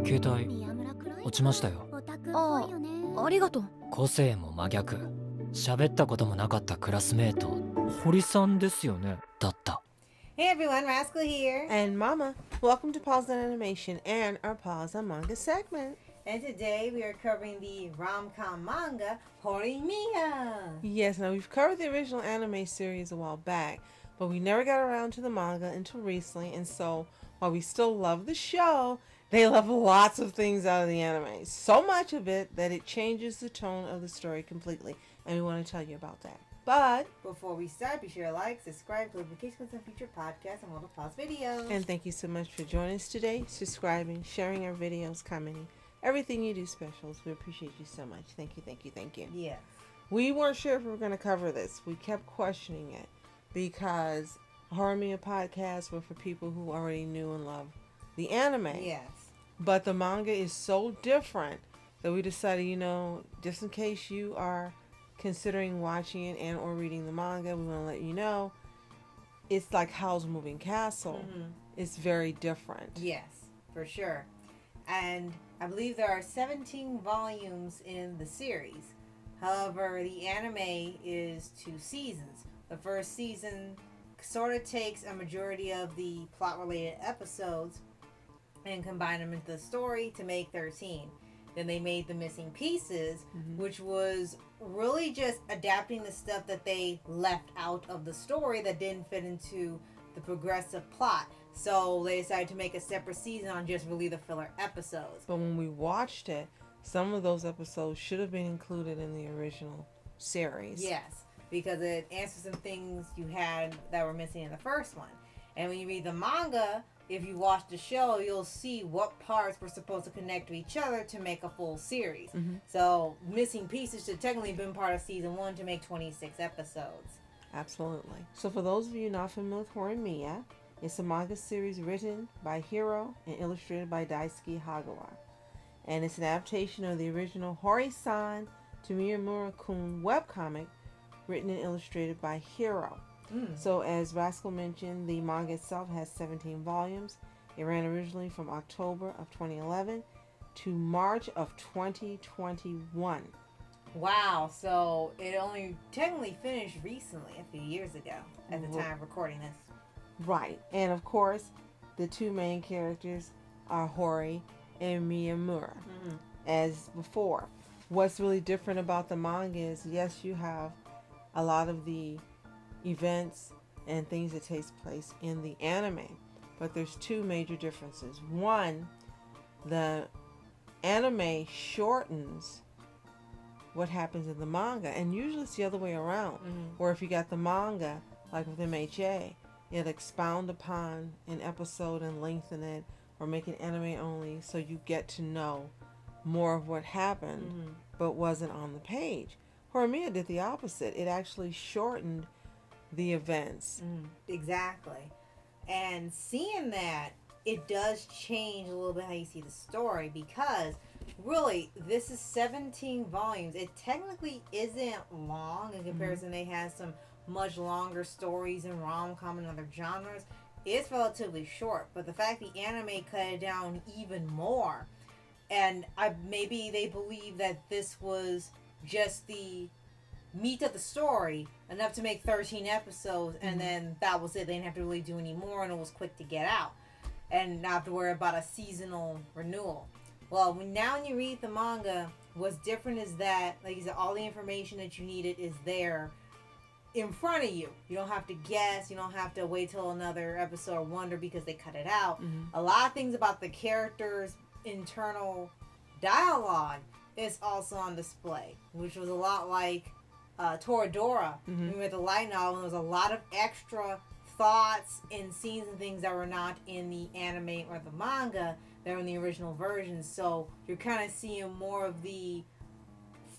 携帯落ちましたよ。ああ、ありがとう。個性も真逆。喋ったこともなかったクラスメート、堀さんですよねだった。Hey everyone, Rascal here. And Mama, welcome to Paws On Animation and our Paws On Manga segment. And today we are covering the RomCom manga, Horimiya. Yes, now we've covered the original anime series a while back, but we never got around to the manga until recently, and so while we still love the show, they left lots of things out of the anime. So much of it that it changes the tone of the story completely, and we want to tell you about that. But before we start, be sure to like, subscribe, click notifications on future podcasts and multiple pause videos. And thank you so much for joining us today, subscribing, sharing our videos, commenting. Everything you do, specials. We appreciate you so much. Thank you, thank you, thank you. Yes. We weren't sure if we were going to cover this. We kept questioning it because Horimiya podcasts were for people who already knew and loved the anime. Yes. But the manga is so different that we decided, just in case you are considering watching it and or reading the manga, we want to let you know it's like Howl's Moving Castle. Mm-hmm. It's very different. Yes, for sure. And I believe there are 17 volumes in the series. However, the anime is 2 seasons. The first season sort of takes a majority of the plot-related episodes and combine them into the story to make 13. Then they made the missing pieces, which was really just adapting the stuff that they left out of the story that didn't fit into the progressive plot. So they decided to make a separate season on just really the filler episodes. But when we watched it, some of those episodes should have been included in the original series. Yes, because it answers some things you had that were missing in the first one. And when you read the manga, if you watch the show, you'll see what parts were supposed to connect to each other to make a full series. So missing pieces should technically have been part of season 1 to make 26 episodes. Absolutely. So for those of you not familiar with Horimiya, it's a manga series written by Hiro and illustrated by Daisuke Hagawa. And it's an adaptation of the original Hori-san to Miyamura-kun webcomic written and illustrated by Hiro. So as Rascal mentioned, the manga itself has 17 volumes. It ran originally from October of 2011 to March of 2021. Wow, so it only technically finished recently, a few years ago, at the time of recording this. Right. And of course, the 2 main characters are Hori and Miyamura, as before. What's really different about the manga is, yes, you have a lot of the events and things that takes place in the anime, but there's 2 major differences. One, the anime shortens what happens in the manga, and usually it's the other way around, where if you got the manga, like with MHA, it'll expound upon an episode and lengthen it, or make it anime only, so you get to know more of what happened, but wasn't on the page. Horimiya did the opposite. It actually shortened the events. Exactly. And seeing that, it does change a little bit how you see the story, because really, this is 17 volumes. It technically isn't long in comparison. They have some much longer stories in rom-com and other genres. It's relatively short, but the fact the anime cut it down even more, and maybe they believe that this was just the meat of the story, enough to make 13 episodes, and then that was it. They didn't have to really do any more, and it was quick to get out, and not have to worry about a seasonal renewal. Well, when you read the manga, what's different is that, like you said, all the information that you needed is there in front of you. You don't have to guess. You don't have to wait till another episode or wonder because they cut it out. A lot of things about the characters' internal dialogue is also on display, which was a lot like Toradora. We read the light novel, and there was a lot of extra thoughts and scenes and things that were not in the anime or the manga. They're in the original version, so you're kind of seeing more of the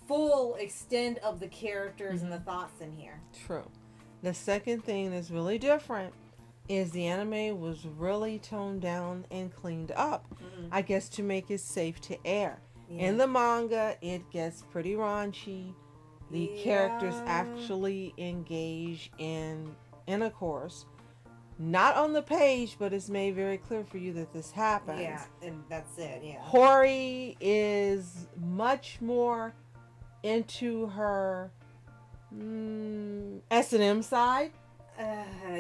full extent of the characters and the thoughts in here. True. The second thing that's really different is the anime was really toned down and cleaned up, I guess, to make it safe to air. In the manga, it gets pretty raunchy. The characters actually engage in intercourse not on the page, but it's made very clear for you that this happens. Yeah, and that's it. Yeah. Hori is much more into her S&M side,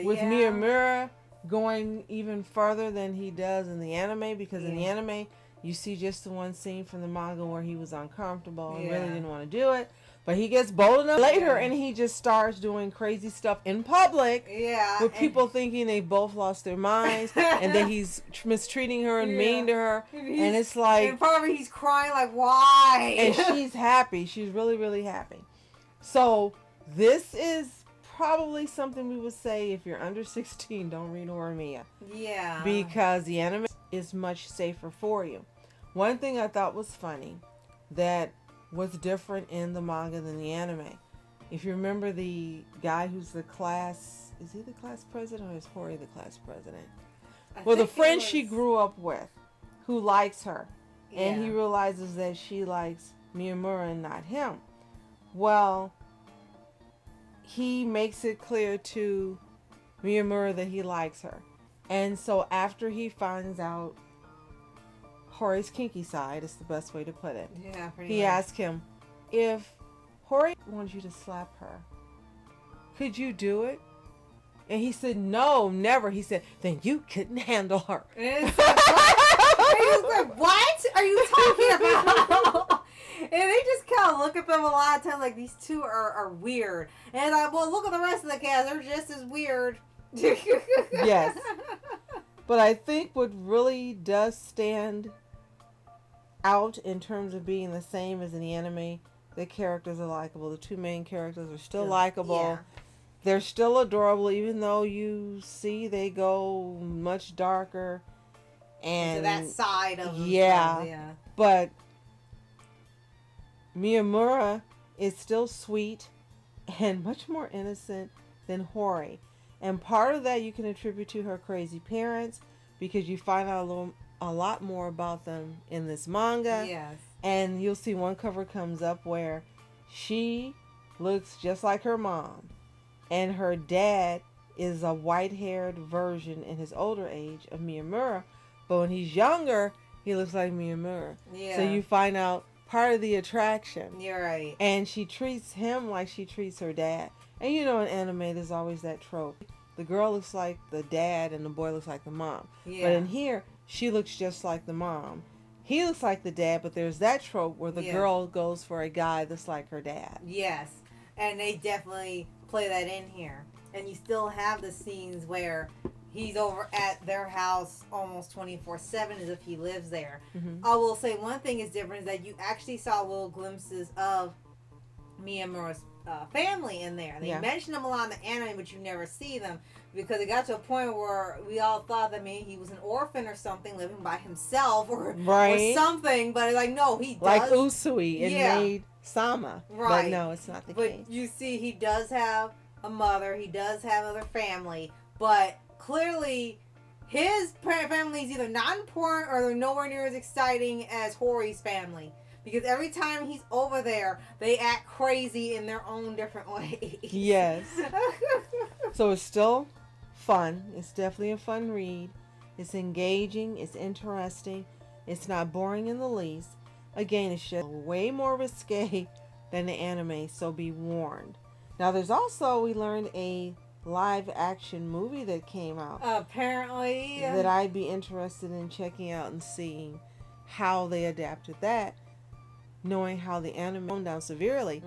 with yeah. Miyamura going even further than he does in the anime, because in the anime you see just the one scene from the manga where he was uncomfortable and really didn't want to do it, but he gets bold enough later and he just starts doing crazy stuff in public with people thinking they both lost their minds and that he's mistreating her and mean to her, and it's like, and probably he's crying like, why? and she's happy. She's really, really happy. So this is probably something we would say, if you're under 16, don't read Horimiya. Yeah. Because the anime is much safer for you. One thing I thought was funny that was different in the manga than the anime. If you remember the guy who's the class, is he the class president or is Hori the class president? Well, the friend she grew up with who likes her. And he realizes that she likes Miyamura and not him. Well, he makes it clear to Miyamura that he likes her. And so after he finds out Hori's kinky side, is the best way to put it. Yeah, he asks him, if Hori wanted you to slap her, could you do it? And he said, no, never. He said, then you couldn't handle her. And it's like, what are you talking about? And they just kind of look at them a lot of times like these two are weird. And I well, look at the rest of the cast. They're just as weird. Yes. But I think what really does stand out in terms of being the same as in the anime, the characters are likable. The two main characters are still likable. Yeah. They're still adorable, even though you see they go much darker. And to that side of themselves, yeah. But Miyamura is still sweet and much more innocent than Hori. And part of that you can attribute to her crazy parents, because you find out a lot more about them in this manga. Yes. And you'll see one cover comes up where she looks just like her mom. And her dad is a white-haired version in his older age of Miyamura. But when he's younger, he looks like Miyamura. Yeah. So you find out part of the attraction. You're right. And she treats him like she treats her dad. And you know in anime there's always that trope. The girl looks like the dad and the boy looks like the mom. Yeah. But in here, she looks just like the mom. He looks like the dad, but there's that trope where the girl goes for a guy that's like her dad. Yes. And they definitely play that in here. And you still have the scenes where he's over at their house almost 24/7 as if he lives there. Mm-hmm. I will say one thing is different is that you actually saw little glimpses of Miyamura's family in there. They mention them a lot in the anime, but you never see them because it got to a point where we all thought that maybe he was an orphan or something living by himself or something. But it's like, no, he does. Like Usui in Maid Sama. Right. But no, it's not the but case. You see, he does have a mother. He does have other family. But clearly, his family is either not important or they're nowhere near as exciting as Hori's family. Because every time he's over there, they act crazy in their own different ways. Yes. So it's still fun. It's definitely a fun read. It's engaging. It's interesting. It's not boring in the least. Again, it's just way more risque than the anime, so be warned. Now, there's also, we learned, a live action movie that came out. Apparently. That I'd be interested in checking out and seeing how they adapted that. Knowing how the anime toned down severely.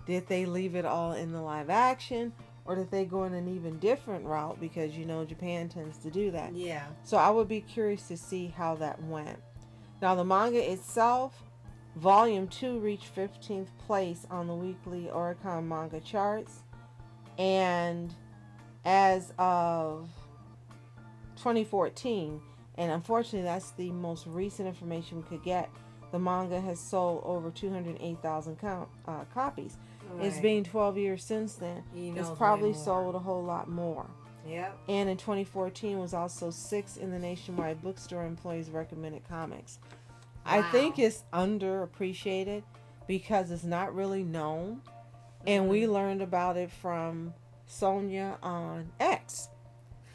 Did they leave it all in the live action? Or did they go in an even different route? Because, you know, Japan tends to do that. Yeah. So I would be curious to see how that went. Now, the manga itself, Volume 2 reached 15th place on the weekly Oricon manga charts. And as of 2014, and unfortunately that's the most recent information we could get, the manga has sold over 208,000 copies. Right. It's been 12 years since then. It's probably sold a whole lot more. Yep. And in 2014 was also 6th in the nationwide bookstore employees recommended comics. Wow. I think it's underappreciated because it's not really known. And we learned about it from Sonia on X.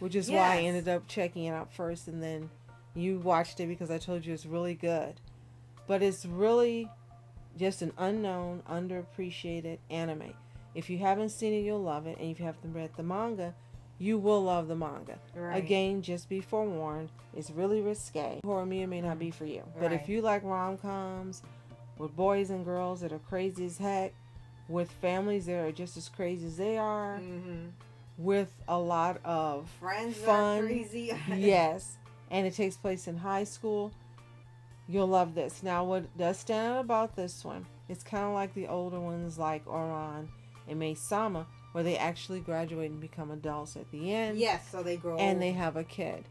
which is why I Yes. ended up checking it out first, and then you watched it because I told you it's really good. But it's really just an unknown, underappreciated anime. If you haven't seen it, you'll love it, and if you haven't read the manga, you will love the manga. Right. Again, just be forewarned, it's really risque. Horimiya may not be for you, but Right. if you like rom-coms with boys and girls that are crazy as heck, with families that are just as crazy as they are, Mm-hmm. with a lot of Friends that fun, are crazy. yes, and it takes place in high school, you'll love this. Now, what does stand out about this one, it's kind of like the older ones like Oran and Maid-sama, where they actually graduate and become adults at the end. Yes, so they grow And old. they have a kid.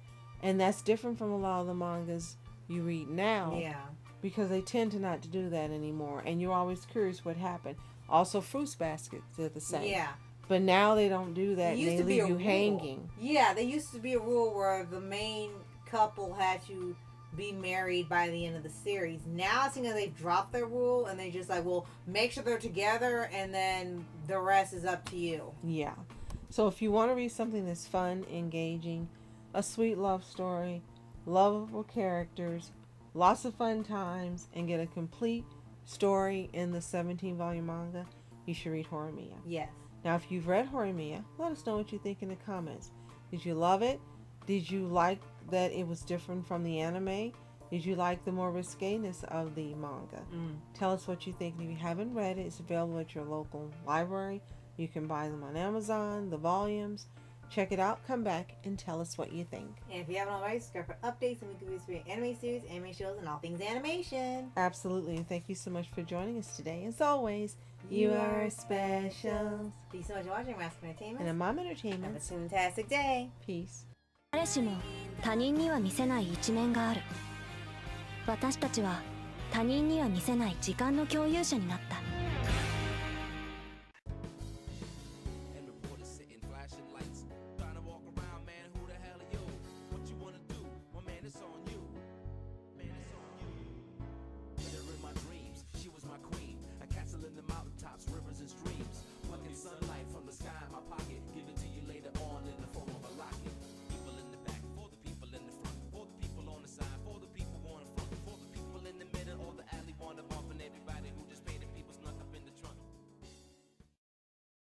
And that's different from a lot of the mangas you read now. Yeah. Because they tend to not to do that anymore. And you're always curious what happened. Also, Fruits Baskets did the same. Yeah. But now they don't do that. It And used they to be leave a you rule. hanging. Yeah, there used to be a rule where the main couple had to be married by the end of the series. Now it seems like they've dropped their rule and they just like, well, make sure they're together and then the rest is up to you. Yeah. So if you want to read something that's fun, engaging, a sweet love story, lovable characters, lots of fun times, and get a complete story in the 17-volume manga, you should read Horimiya. Yes. Now, if you've read Horimiya, let us know what you think in the comments. Did you love it? Did you like that it was different from the anime? Did you like the more risqueness of the manga? Tell us what you think. If you haven't read it, it's available at your local library. You can buy them on Amazon, the volumes. Check it out, come back, and tell us what you think. And if you haven't already, subscribe for updates and weekly reviews for your anime series, anime shows, and all things animation. Absolutely, and thank you so much for joining us today. As always, you are special. Thank you so much for watching Mask Entertainment. And in Mom Have a Entertainment, fantastic day. peace. 誰しも他人には見せない一面がある。私たちは他人には見せない時間の共有者になった。